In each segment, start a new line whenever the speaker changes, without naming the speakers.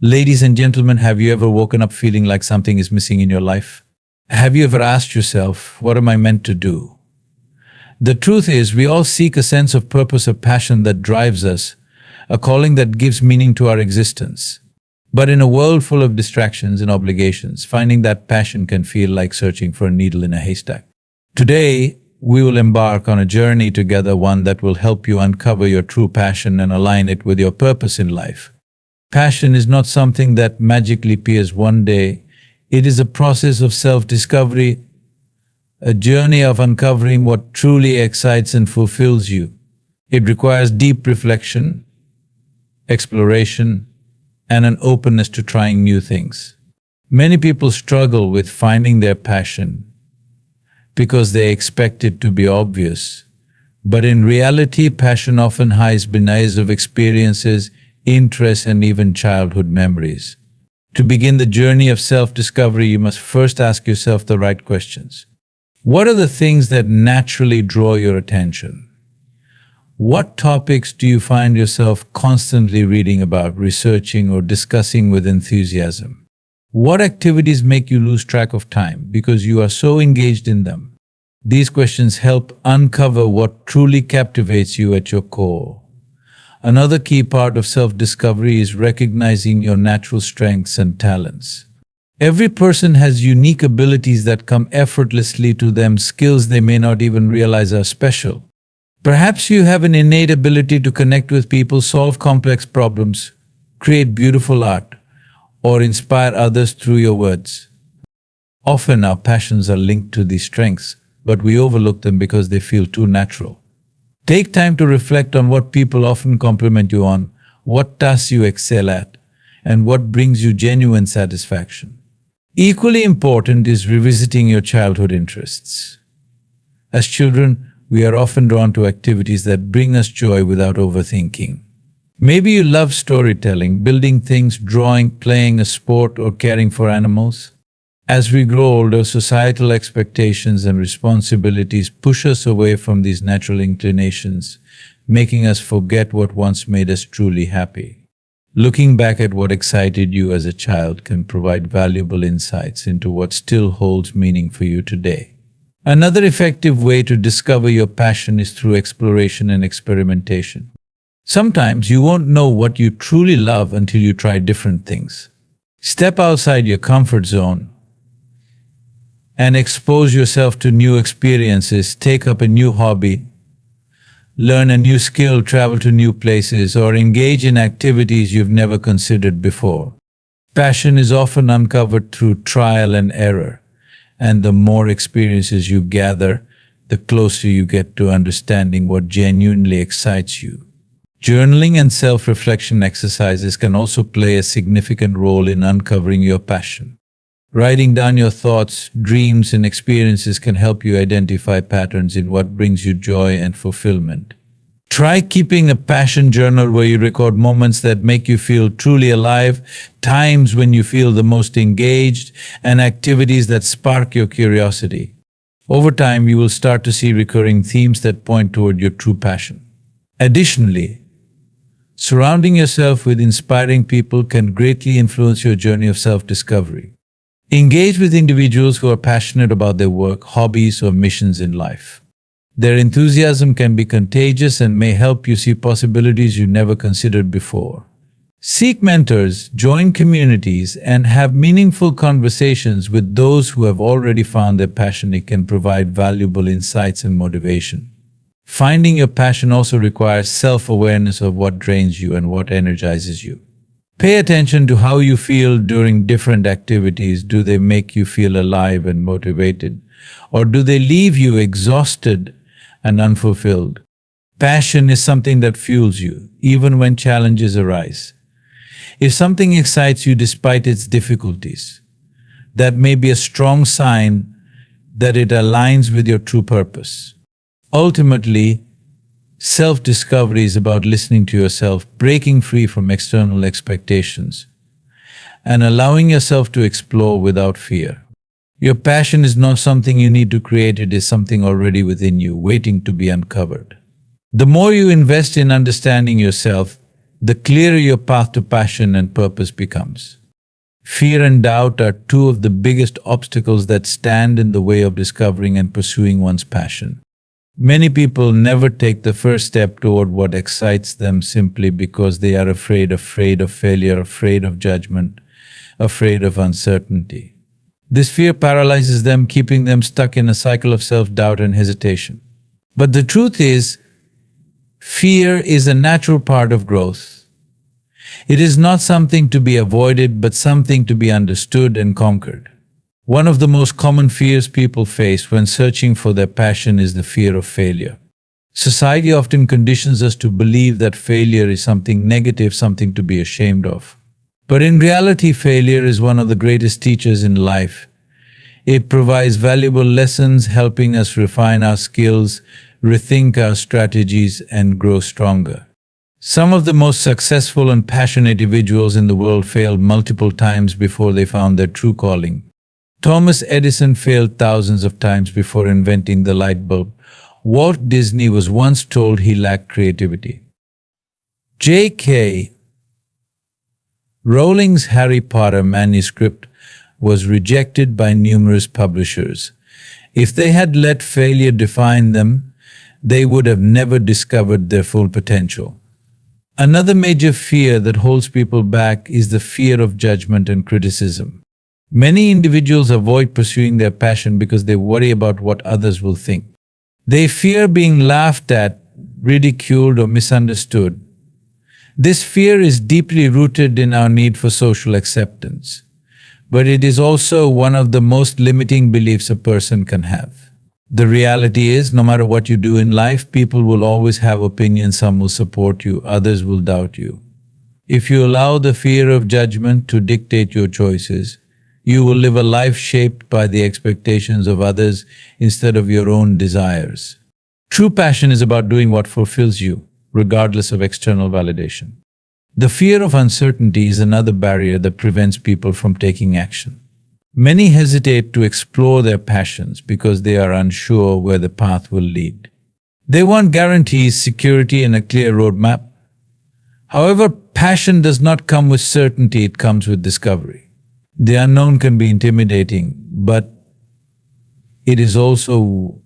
Ladies and gentlemen, have you ever woken up feeling like something is missing in your life? Have you ever asked yourself, what am I meant to do? The truth is, we all seek a sense of purpose, a passion that drives us, a calling that gives meaning to our existence. But in a world full of distractions and obligations, finding that passion can feel like searching for a needle in a haystack. Today, we will embark on a journey together, one that will help you uncover your true passion and align it with your purpose in life. Passion is not something that magically appears one day. It is a process of self-discovery, a journey of uncovering what truly excites and fulfills you. It requires deep reflection, exploration, and an openness to trying new things. Many people struggle with finding their passion because they expect it to be obvious. But in reality, passion often hides beneath of experiences, interests, and even childhood memories. To begin the journey of self-discovery, you must first ask yourself the right questions. What are the things that naturally draw your attention? What topics do you find yourself constantly reading about, researching, or discussing with enthusiasm? What activities make you lose track of time because you are so engaged in them? These questions help uncover what truly captivates you at your core. Another key part of self-discovery is recognizing your natural strengths and talents. Every person has unique abilities that come effortlessly to them, skills they may not even realize are special. Perhaps you have an innate ability to connect with people, solve complex problems, create beautiful art, or inspire others through your words. Often our passions are linked to these strengths, but we overlook them because they feel too natural. Take time to reflect on what people often compliment you on, what tasks you excel at, and what brings you genuine satisfaction. Equally important is revisiting your childhood interests. As children, we are often drawn to activities that bring us joy without overthinking. Maybe you love storytelling, building things, drawing, playing a sport, or caring for animals. As we grow older, societal expectations and responsibilities push us away from these natural inclinations, making us forget what once made us truly happy. Looking back at what excited you as a child can provide valuable insights into what still holds meaning for you today. Another effective way to discover your passion is through exploration and experimentation. Sometimes you won't know what you truly love until you try different things. Step outside your comfort zone and expose yourself to new experiences. Take up a new hobby, learn a new skill, travel to new places, or engage in activities you've never considered before. Passion is often uncovered through trial and error, and the more experiences you gather, the closer you get to understanding what genuinely excites you. Journaling and self-reflection exercises can also play a significant role in uncovering your passion. Writing down your thoughts, dreams, and experiences can help you identify patterns in what brings you joy and fulfillment. Try keeping a passion journal where you record moments that make you feel truly alive, times when you feel the most engaged, and activities that spark your curiosity. Over time, you will start to see recurring themes that point toward your true passion. Additionally, surrounding yourself with inspiring people can greatly influence your journey of self-discovery. Engage with individuals who are passionate about their work, hobbies, or missions in life. Their enthusiasm can be contagious and may help you see possibilities you never considered before. Seek mentors, join communities, and have meaningful conversations with those who have already found their passion. It can provide valuable insights and motivation. Finding your passion also requires self-awareness of what drains you and what energizes you. Pay attention to how you feel during different activities. Do they make you feel alive and motivated, or do they leave you exhausted and unfulfilled? Passion is something that fuels you, even when challenges arise. If something excites you despite its difficulties, that may be a strong sign that it aligns with your true purpose. Ultimately, self-discovery is about listening to yourself, breaking free from external expectations, and allowing yourself to explore without fear. Your passion is not something you need to create, it is something already within you, waiting to be uncovered. The more you invest in understanding yourself, the clearer your path to passion and purpose becomes. Fear and doubt are two of the biggest obstacles that stand in the way of discovering and pursuing one's passion. Many people never take the first step toward what excites them simply because they are afraid of failure, afraid of judgment, afraid of uncertainty. This fear paralyzes them, keeping them stuck in a cycle of self-doubt and hesitation. But the truth is, fear is a natural part of growth. It is not something to be avoided, but something to be understood and conquered. One of the most common fears people face when searching for their passion is the fear of failure. Society often conditions us to believe that failure is something negative, something to be ashamed of. But in reality, failure is one of the greatest teachers in life. It provides valuable lessons, helping us refine our skills, rethink our strategies, and grow stronger. Some of the most successful and passionate individuals in the world failed multiple times before they found their true calling. Thomas Edison failed thousands of times before inventing the light bulb. Walt Disney was once told he lacked creativity. J.K. Rowling's Harry Potter manuscript was rejected by numerous publishers. If they had let failure define them, they would have never discovered their full potential. Another major fear that holds people back is the fear of judgment and criticism. Many individuals avoid pursuing their passion because they worry about what others will think. They fear being laughed at, ridiculed, or misunderstood. This fear is deeply rooted in our need for social acceptance, but it is also one of the most limiting beliefs a person can have. The reality is, no matter what you do in life, people will always have opinions. Some will support you, others will doubt you. If you allow the fear of judgment to dictate your choices, you will live a life shaped by the expectations of others instead of your own desires. True passion is about doing what fulfills you, regardless of external validation. The fear of uncertainty is another barrier that prevents people from taking action. Many hesitate to explore their passions because they are unsure where the path will lead. They want guarantees, security, and a clear roadmap. However, passion does not come with certainty, it comes with discovery. The unknown can be intimidating, but it is also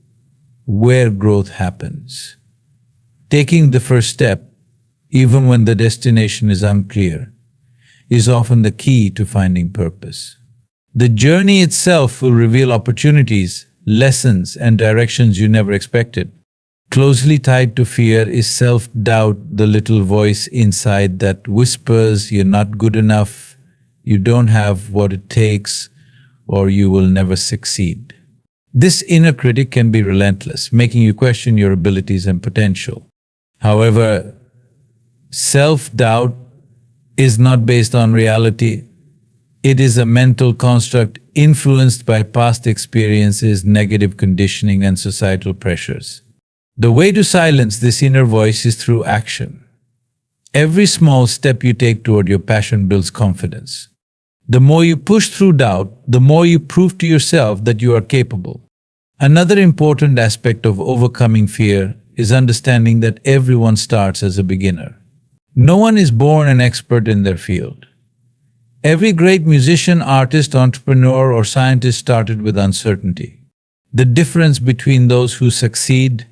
where growth happens. Taking the first step, even when the destination is unclear, is often the key to finding purpose. The journey itself will reveal opportunities, lessons, and directions you never expected. Closely tied to fear is self-doubt, the little voice inside that whispers you're not good enough, you don't have what it takes, or you will never succeed. This inner critic can be relentless, making you question your abilities and potential. However, self-doubt is not based on reality. It is a mental construct influenced by past experiences, negative conditioning, and societal pressures. The way to silence this inner voice is through action. Every small step you take toward your passion builds confidence. The more you push through doubt, the more you prove to yourself that you are capable. Another important aspect of overcoming fear is understanding that everyone starts as a beginner. No one is born an expert in their field. Every great musician, artist, entrepreneur, or scientist started with uncertainty. The difference between those who succeed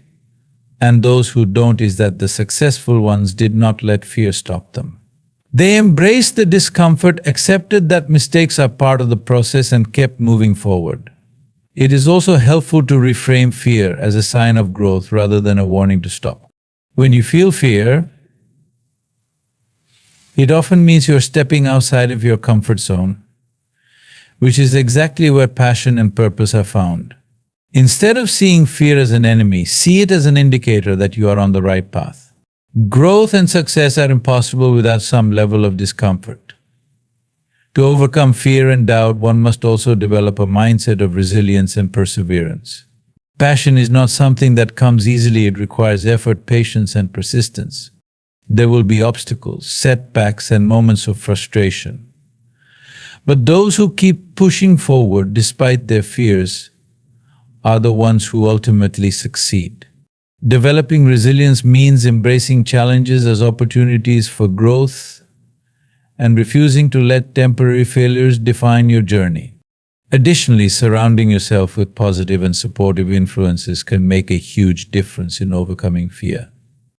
and those who don't is that the successful ones did not let fear stop them. They embraced the discomfort, accepted that mistakes are part of the process, and kept moving forward. It is also helpful to reframe fear as a sign of growth rather than a warning to stop. When you feel fear, it often means you're stepping outside of your comfort zone, which is exactly where passion and purpose are found. Instead of seeing fear as an enemy, see it as an indicator that you are on the right path. Growth and success are impossible without some level of discomfort. To overcome fear and doubt, one must also develop a mindset of resilience and perseverance. Passion is not something that comes easily. It requires effort, patience, and persistence. There will be obstacles, setbacks, and moments of frustration. But those who keep pushing forward despite their fears are the ones who ultimately succeed. Developing resilience means embracing challenges as opportunities for growth and refusing to let temporary failures define your journey. Additionally, surrounding yourself with positive and supportive influences can make a huge difference in overcoming fear.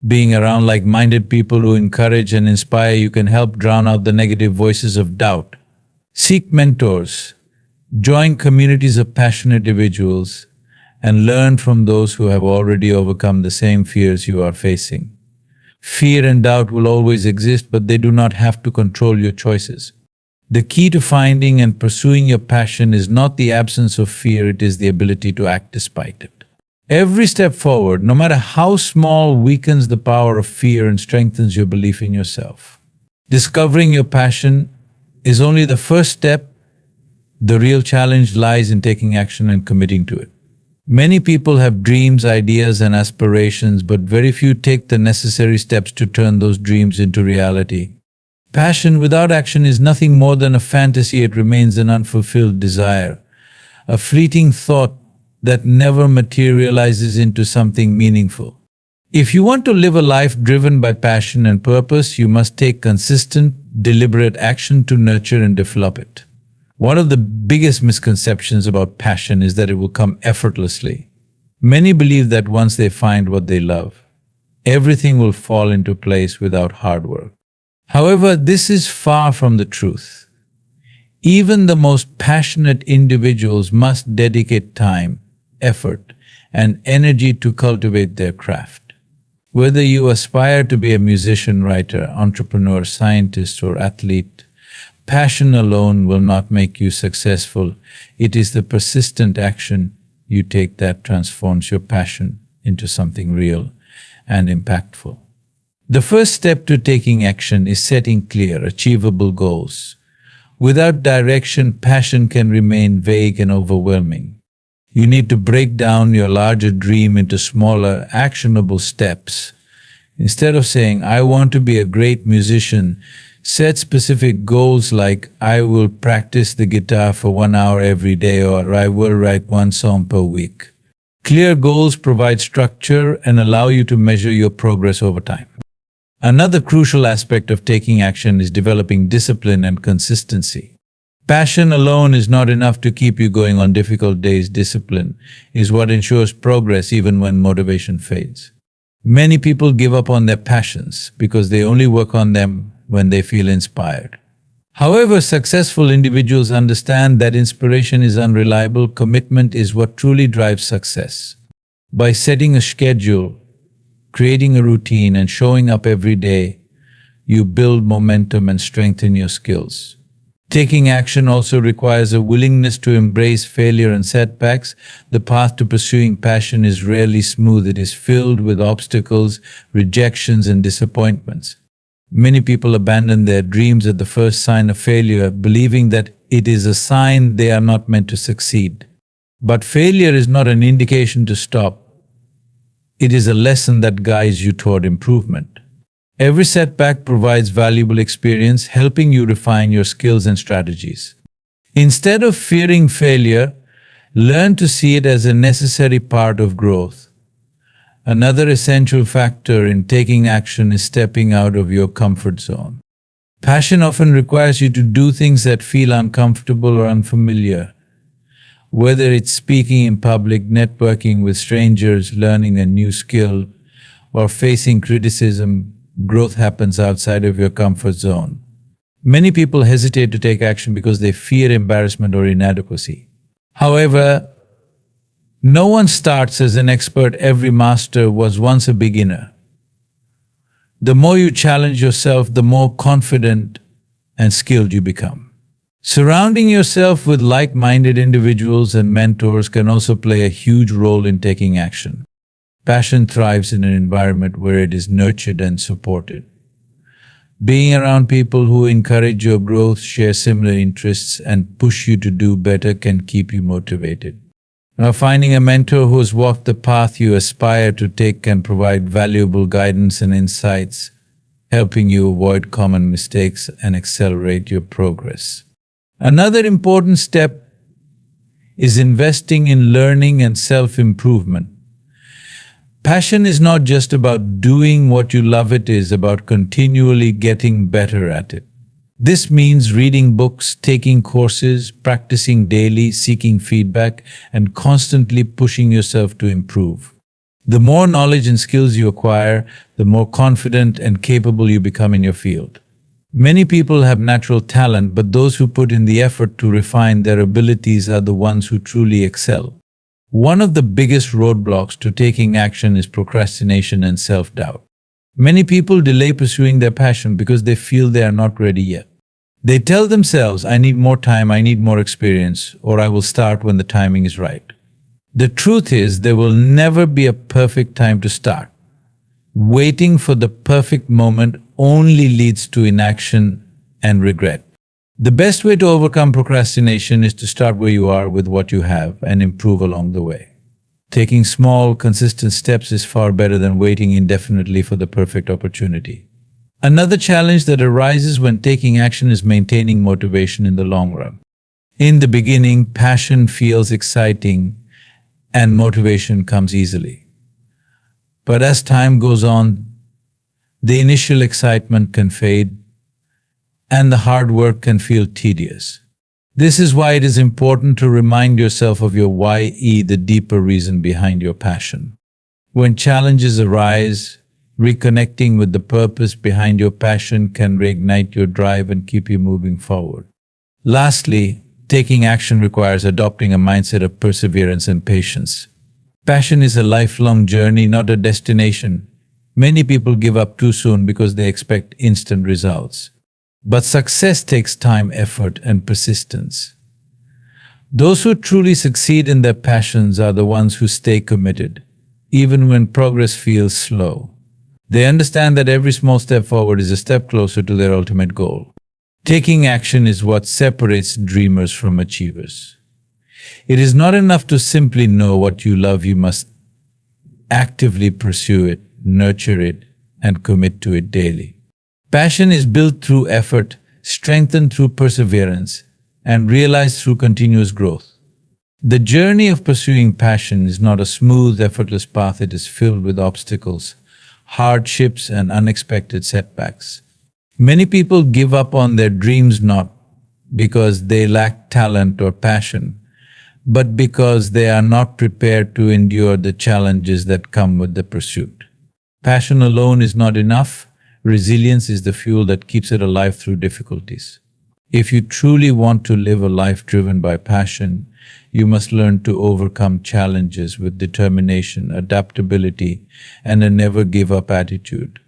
Being around like-minded people who encourage and inspire you can help drown out the negative voices of doubt. Seek mentors, join communities of passionate individuals, and learn from those who have already overcome the same fears you are facing. Fear and doubt will always exist, but they do not have to control your choices. The key to finding and pursuing your passion is not the absence of fear, it is the ability to act despite it. Every step forward, no matter how small, weakens the power of fear and strengthens your belief in yourself. Discovering your passion is only the first step. The real challenge lies in taking action and committing to it. Many people have dreams, ideas, and aspirations, but very few take the necessary steps to turn those dreams into reality. Passion without action is nothing more than a fantasy. It remains an unfulfilled desire, a fleeting thought that never materializes into something meaningful. If you want to live a life driven by passion and purpose, you must take consistent, deliberate action to nurture and develop it. One of the biggest misconceptions about passion is that it will come effortlessly. Many believe that once they find what they love, everything will fall into place without hard work. However, this is far from the truth. Even the most passionate individuals must dedicate time, effort, and energy to cultivate their craft. Whether you aspire to be a musician, writer, entrepreneur, scientist, or athlete, passion alone will not make you successful. It is the persistent action you take that transforms your passion into something real and impactful. The first step to taking action is setting clear, achievable goals. Without direction, passion can remain vague and overwhelming. You need to break down your larger dream into smaller, actionable steps. Instead of saying, "I want to be a great musician," set specific goals like, "I will practice the guitar for 1 hour every day," or "I will write 1 song per week." Clear goals provide structure and allow you to measure your progress over time. Another crucial aspect of taking action is developing discipline and consistency. Passion alone is not enough to keep you going on difficult days. Discipline is what ensures progress even when motivation fades. Many people give up on their passions because they only work on them when they feel inspired. However, successful individuals understand that inspiration is unreliable. Commitment is what truly drives success. By setting a schedule, creating a routine, and showing up every day, you build momentum and strengthen your skills. Taking action also requires a willingness to embrace failure and setbacks. The path to pursuing passion is rarely smooth. It is filled with obstacles, rejections, and disappointments. Many people abandon their dreams at the first sign of failure, believing that it is a sign they are not meant to succeed. But failure is not an indication to stop. It is a lesson that guides you toward improvement. Every setback provides valuable experience, helping you refine your skills and strategies. Instead of fearing failure, learn to see it as a necessary part of growth. Another essential factor in taking action is stepping out of your comfort zone. Passion often requires you to do things that feel uncomfortable or unfamiliar. Whether it's speaking in public, networking with strangers, learning a new skill, or facing criticism, growth happens outside of your comfort zone. Many people hesitate to take action because they fear embarrassment or inadequacy. However, no one starts as an expert. Every master was once a beginner. The more you challenge yourself, the more confident and skilled you become. Surrounding yourself with like-minded individuals and mentors can also play a huge role in taking action. Passion thrives in an environment where it is nurtured and supported. Being around people who encourage your growth, share similar interests, and push you to do better can keep you motivated. Now, finding a mentor who has walked the path you aspire to take can provide valuable guidance and insights, helping you avoid common mistakes and accelerate your progress. Another important step is investing in learning and self-improvement. Passion is not just about doing what you love, it is about continually getting better at it. This means reading books, taking courses, practicing daily, seeking feedback, and constantly pushing yourself to improve. The more knowledge and skills you acquire, the more confident and capable you become in your field. Many people have natural talent, but those who put in the effort to refine their abilities are the ones who truly excel. One of the biggest roadblocks to taking action is procrastination and self-doubt. Many people delay pursuing their passion because they feel they are not ready yet. They tell themselves, I need more time, I need more experience, or I will start when the timing is right. The truth is, there will never be a perfect time to start. Waiting for the perfect moment only leads to inaction and regret. The best way to overcome procrastination is to start where you are with what you have and improve along the way. Taking small, consistent steps is far better than waiting indefinitely for the perfect opportunity. Another challenge that arises when taking action is maintaining motivation in the long run. In the beginning, passion feels exciting and motivation comes easily. But as time goes on, the initial excitement can fade and the hard work can feel tedious. This is why it is important to remind yourself of your why, the deeper reason behind your passion. When challenges arise, reconnecting with the purpose behind your passion can reignite your drive and keep you moving forward. Lastly, taking action requires adopting a mindset of perseverance and patience. Passion is a lifelong journey, not a destination. Many people give up too soon because they expect instant results. But success takes time, effort, and persistence. Those who truly succeed in their passions are the ones who stay committed, even when progress feels slow. They understand that every small step forward is a step closer to their ultimate goal. Taking action is what separates dreamers from achievers. It is not enough to simply know what you love, you must actively pursue it, nurture it, and commit to it daily. Passion is built through effort, strengthened through perseverance, and realized through continuous growth. The journey of pursuing passion is not a smooth, effortless path. It is filled with obstacles, hardships, and unexpected setbacks. Many people give up on their dreams not because they lack talent or passion, but because they are not prepared to endure the challenges that come with the pursuit. Passion alone is not enough. Resilience is the fuel that keeps it alive through difficulties. If you truly want to live a life driven by passion, you must learn to overcome challenges with determination, adaptability, and a never give up attitude.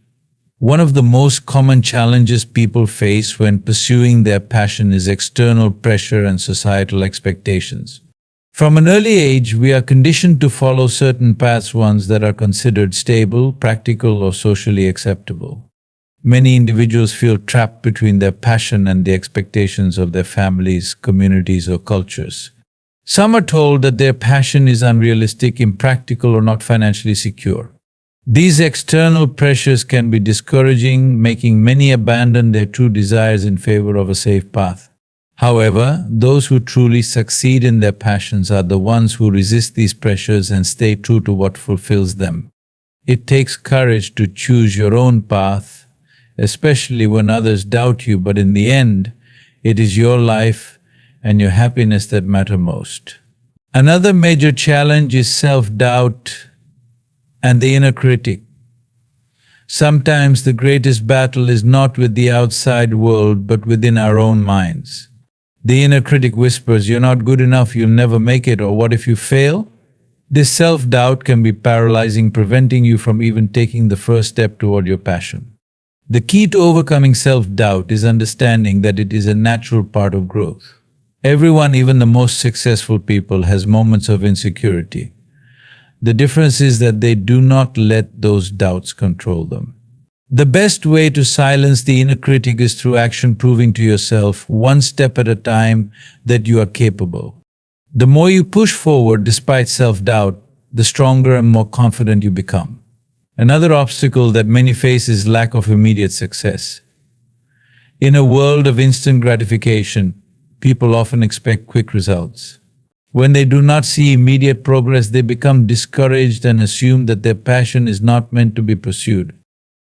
One of the most common challenges people face when pursuing their passion is external pressure and societal expectations. From an early age, we are conditioned to follow certain paths, ones that are considered stable, practical, or socially acceptable. Many individuals feel trapped between their passion and the expectations of their families, communities, or cultures. Some are told that their passion is unrealistic, impractical, or not financially secure. These external pressures can be discouraging, making many abandon their true desires in favor of a safe path. However, those who truly succeed in their passions are the ones who resist these pressures and stay true to what fulfills them. It takes courage to choose your own path, especially when others doubt you, but in the end, it is your life and your happiness that matter most. Another major challenge is self-doubt and the inner critic. Sometimes the greatest battle is not with the outside world, but within our own minds. The inner critic whispers, "You're not good enough, you'll never make it," or "What if you fail?" This self-doubt can be paralyzing, preventing you from even taking the first step toward your passion. The key to overcoming self-doubt is understanding that it is a natural part of growth. Everyone, even the most successful people, has moments of insecurity. The difference is that they do not let those doubts control them. The best way to silence the inner critic is through action, proving to yourself, one step at a time, that you are capable. The more you push forward despite self-doubt, the stronger and more confident you become. Another obstacle that many face is lack of immediate success. In a world of instant gratification, people often expect quick results. When they do not see immediate progress, they become discouraged and assume that their passion is not meant to be pursued.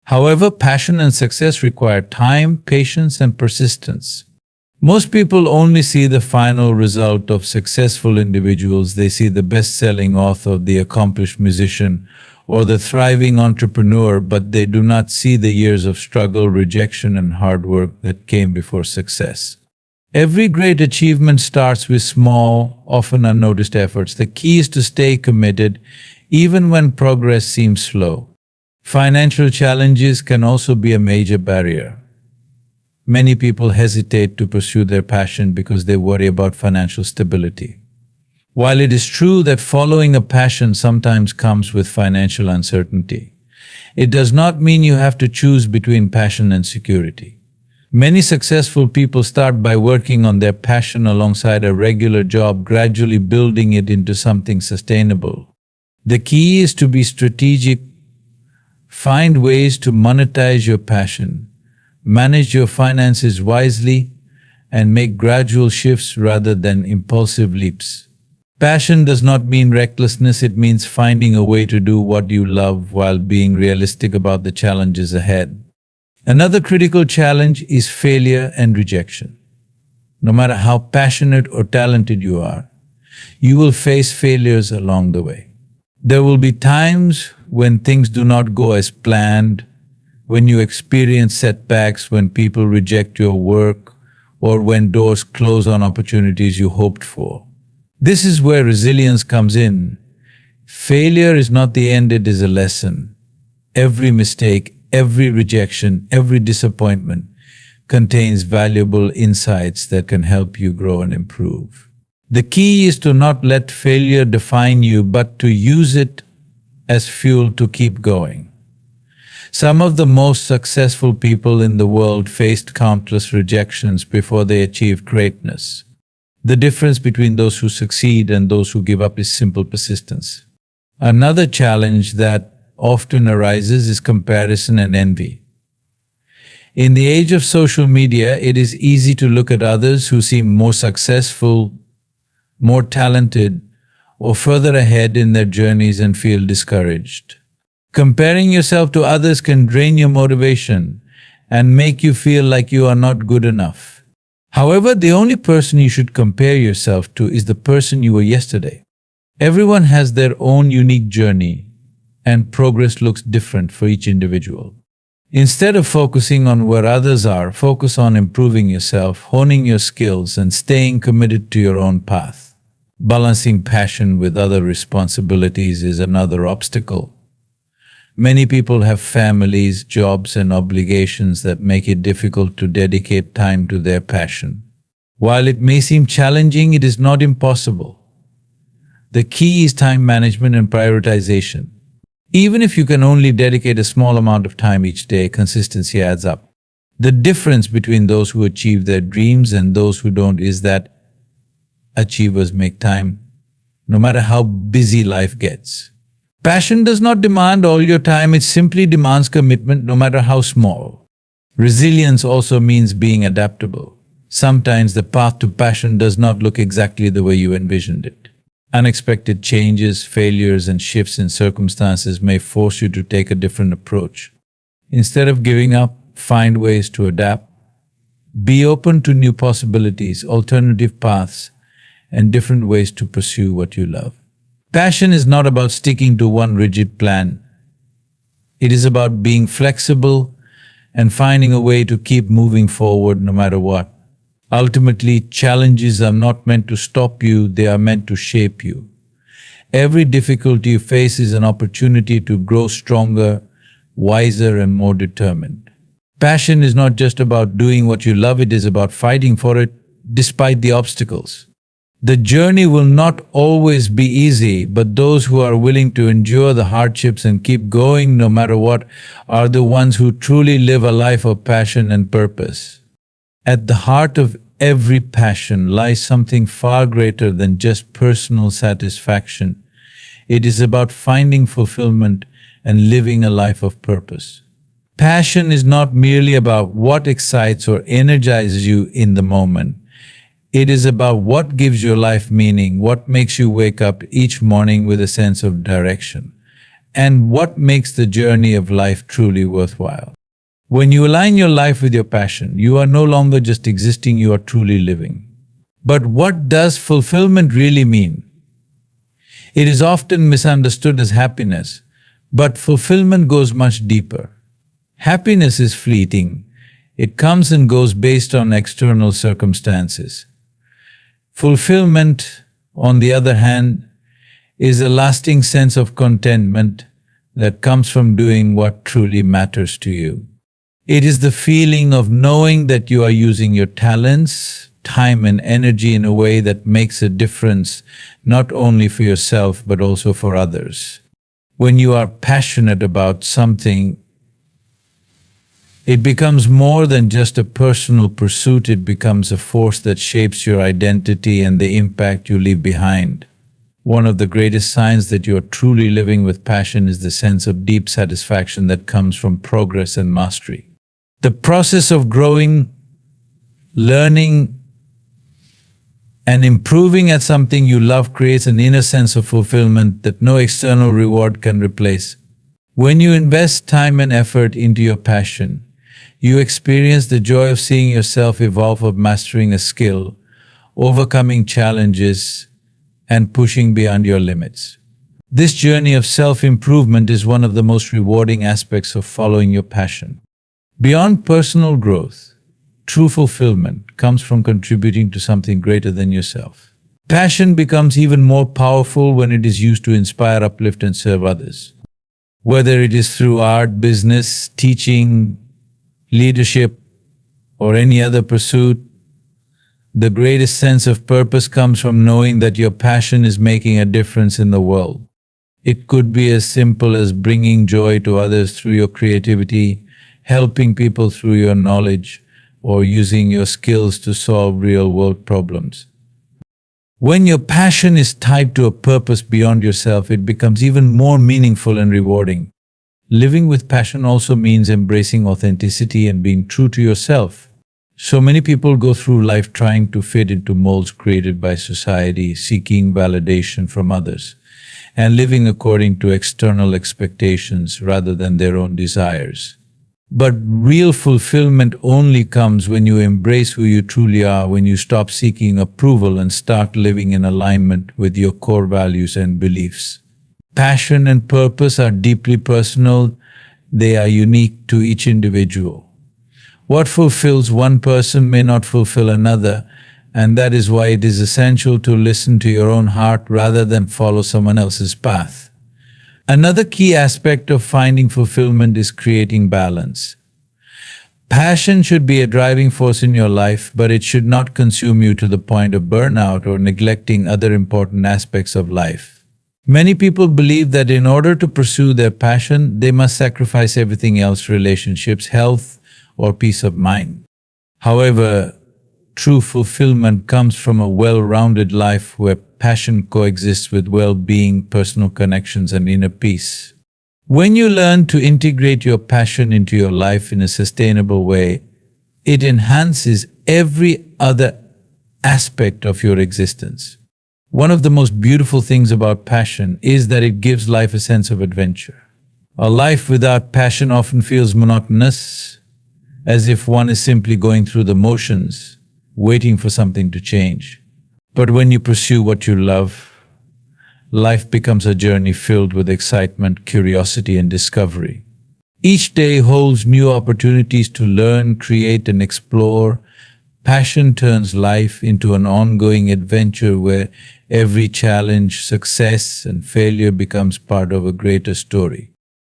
However, passion and success require time, patience, and persistence. Most people only see the final result of successful individuals. They see the best-selling author, the accomplished musician, or the thriving entrepreneur, but they do not see the years of struggle, rejection, and hard work that came before success. Every great achievement starts with small, often unnoticed efforts. The key is to stay committed, even when progress seems slow. Financial challenges can also be a major barrier. Many people hesitate to pursue their passion because they worry about financial stability. While it is true that following a passion sometimes comes with financial uncertainty, it does not mean you have to choose between passion and security. Many successful people start by working on their passion alongside a regular job, gradually building it into something sustainable. The key is to be strategic, find ways to monetize your passion, manage your finances wisely, and make gradual shifts rather than impulsive leaps. Passion does not mean recklessness, it means finding a way to do what you love while being realistic about the challenges ahead. Another critical challenge is failure and rejection. No matter how passionate or talented you are, you will face failures along the way. There will be times when things do not go as planned, when you experience setbacks, when people reject your work, or when doors close on opportunities you hoped for. This is where resilience comes in. Failure is not the end, it is a lesson. Every mistake, every rejection, every disappointment contains valuable insights that can help you grow and improve. The key is to not let failure define you, but to use it as fuel to keep going. Some of the most successful people in the world faced countless rejections before they achieved greatness. The difference between those who succeed and those who give up is simple persistence. Another challenge that often arises is comparison and envy. In the age of social media, it is easy to look at others who seem more successful, more talented, or further ahead in their journeys and feel discouraged. Comparing yourself to others can drain your motivation and make you feel like you are not good enough. However, the only person you should compare yourself to is the person you were yesterday. Everyone has their own unique journey, and progress looks different for each individual. Instead of focusing on where others are, focus on improving yourself, honing your skills, and staying committed to your own path. Balancing passion with other responsibilities is another obstacle. Many people have families, jobs, and obligations that make it difficult to dedicate time to their passion. While it may seem challenging, it is not impossible. The key is time management and prioritization. Even if you can only dedicate a small amount of time each day, consistency adds up. The difference between those who achieve their dreams and those who don't is that achievers make time, no matter how busy life gets. Passion does not demand all your time, it simply demands commitment, no matter how small. Resilience also means being adaptable. Sometimes the path to passion does not look exactly the way you envisioned it. Unexpected changes, failures, and shifts in circumstances may force you to take a different approach. Instead of giving up, find ways to adapt. Be open to new possibilities, alternative paths, and different ways to pursue what you love. Passion is not about sticking to one rigid plan. It is about being flexible and finding a way to keep moving forward no matter what. Ultimately, challenges are not meant to stop you, they are meant to shape you. Every difficulty you face is an opportunity to grow stronger, wiser, and more determined. Passion is not just about doing what you love, it is about fighting for it despite the obstacles. The journey will not always be easy, but those who are willing to endure the hardships and keep going no matter what are the ones who truly live a life of passion and purpose. At the heart of every passion lies something far greater than just personal satisfaction. It is about finding fulfillment and living a life of purpose. Passion is not merely about what excites or energizes you in the moment. It is about what gives your life meaning, what makes you wake up each morning with a sense of direction, and what makes the journey of life truly worthwhile. When you align your life with your passion, you are no longer just existing, you are truly living. But what does fulfillment really mean? It is often misunderstood as happiness, but fulfillment goes much deeper. Happiness is fleeting. It comes and goes based on external circumstances. Fulfillment, on the other hand, is a lasting sense of contentment that comes from doing what truly matters to you. It is the feeling of knowing that you are using your talents, time, and energy in a way that makes a difference, not only for yourself, but also for others. When you are passionate about something, it becomes more than just a personal pursuit, it becomes a force that shapes your identity and the impact you leave behind. One of the greatest signs that you are truly living with passion is the sense of deep satisfaction that comes from progress and mastery. The process of growing, learning, and improving at something you love creates an inner sense of fulfillment that no external reward can replace. When you invest time and effort into your passion, you experience the joy of seeing yourself evolve, of mastering a skill, overcoming challenges, and pushing beyond your limits. This journey of self-improvement is one of the most rewarding aspects of following your passion. Beyond personal growth, true fulfillment comes from contributing to something greater than yourself. Passion becomes even more powerful when it is used to inspire, uplift, and serve others. Whether it is through art, business, teaching, leadership, or any other pursuit, the greatest sense of purpose comes from knowing that your passion is making a difference in the world. It could be as simple as bringing joy to others through your creativity, helping people through your knowledge, or using your skills to solve real-world problems. When your passion is tied to a purpose beyond yourself, it becomes even more meaningful and rewarding. Living with passion also means embracing authenticity and being true to yourself. So many people go through life trying to fit into molds created by society, seeking validation from others, and living according to external expectations rather than their own desires. But real fulfillment only comes when you embrace who you truly are, when you stop seeking approval and start living in alignment with your core values and beliefs. Passion and purpose are deeply personal. They are unique to each individual. What fulfills one person may not fulfill another, and that is why it is essential to listen to your own heart rather than follow someone else's path. Another key aspect of finding fulfillment is creating balance. Passion should be a driving force in your life, but it should not consume you to the point of burnout or neglecting other important aspects of life. Many people believe that in order to pursue their passion, they must sacrifice everything else: relationships, health, or peace of mind. However, true fulfillment comes from a well-rounded life where passion coexists with well-being, personal connections, and inner peace. When you learn to integrate your passion into your life in a sustainable way, it enhances every other aspect of your existence. One of the most beautiful things about passion is that it gives life a sense of adventure. A life without passion often feels monotonous, as if one is simply going through the motions, waiting for something to change. But when you pursue what you love, life becomes a journey filled with excitement, curiosity, and discovery. Each day holds new opportunities to learn, create, and explore. Passion turns life into an ongoing adventure where every challenge, success, and failure becomes part of a greater story.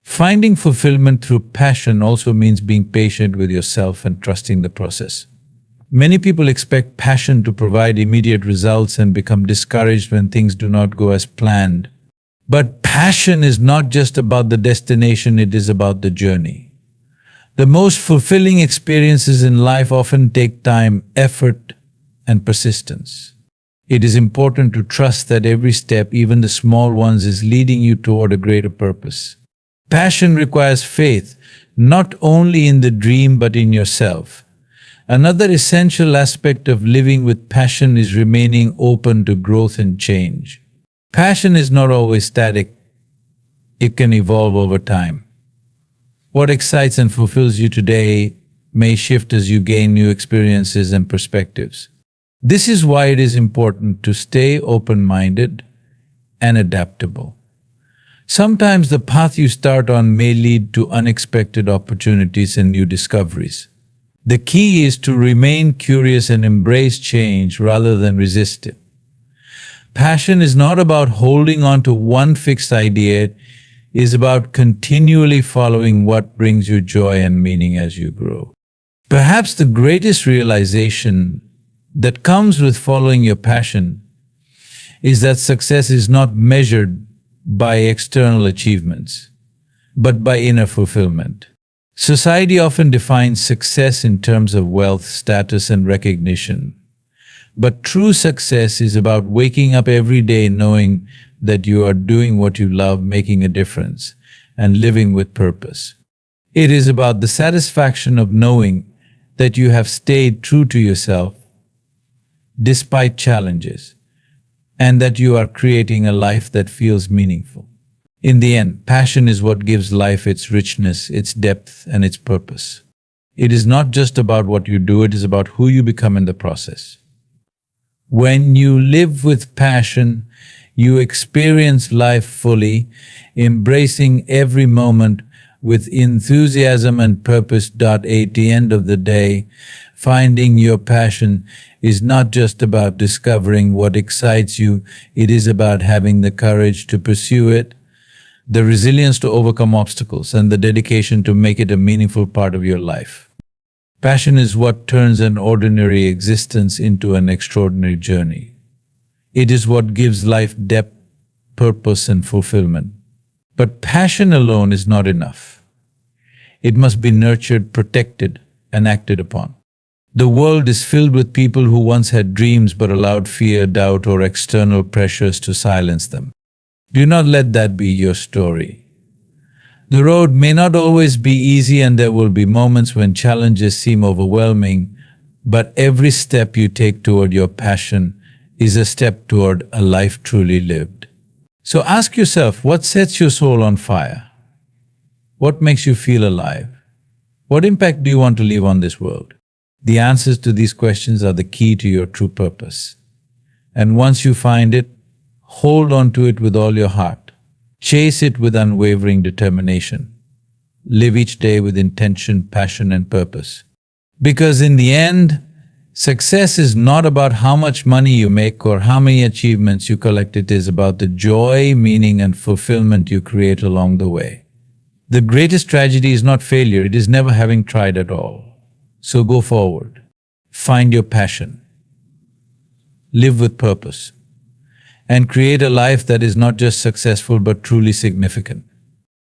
Finding fulfillment through passion also means being patient with yourself and trusting the process. Many people expect passion to provide immediate results and become discouraged when things do not go as planned. But passion is not just about the destination, it is about the journey. The most fulfilling experiences in life often take time, effort, and persistence. It is important to trust that every step, even the small ones, is leading you toward a greater purpose. Passion requires faith, not only in the dream but in yourself. Another essential aspect of living with passion is remaining open to growth and change. Passion is not always static, it can evolve over time. What excites and fulfills you today may shift as you gain new experiences and perspectives. This is why it is important to stay open-minded and adaptable. Sometimes the path you start on may lead to unexpected opportunities and new discoveries. The key is to remain curious and embrace change rather than resist it. Passion is not about holding on to one fixed idea, it is about continually following what brings you joy and meaning as you grow. Perhaps the greatest realization that comes with following your passion is that success is not measured by external achievements, but by inner fulfillment. Society often defines success in terms of wealth, status, and recognition. But true success is about waking up every day knowing that you are doing what you love, making a difference, and living with purpose. It is about the satisfaction of knowing that you have stayed true to yourself despite challenges, and that you are creating a life that feels meaningful. In the end, passion is what gives life its richness, its depth, and its purpose. It is not just about what you do, it is about who you become in the process. When you live with passion, you experience life fully, embracing every moment with enthusiasm and purpose. At the end of the day, finding your passion is not just about discovering what excites you, it is about having the courage to pursue it, the resilience to overcome obstacles, and the dedication to make it a meaningful part of your life. Passion is what turns an ordinary existence into an extraordinary journey. It is what gives life depth, purpose, and fulfillment. But passion alone is not enough. It must be nurtured, protected, and acted upon. The world is filled with people who once had dreams but allowed fear, doubt, or external pressures to silence them. Do not let that be your story. The road may not always be easy, and there will be moments when challenges seem overwhelming, but every step you take toward your passion is a step toward a life truly lived. So ask yourself, what sets your soul on fire? What makes you feel alive? What impact do you want to leave on this world? The answers to these questions are the key to your true purpose. And once you find it, hold on to it with all your heart. Chase it with unwavering determination. Live each day with intention, passion, and purpose. Because in the end, success is not about how much money you make or how many achievements you collect. It is about the joy, meaning, and fulfillment you create along the way. The greatest tragedy is not failure, it is never having tried at all. So go forward. Find your passion. Live with purpose. And create a life that is not just successful but truly significant.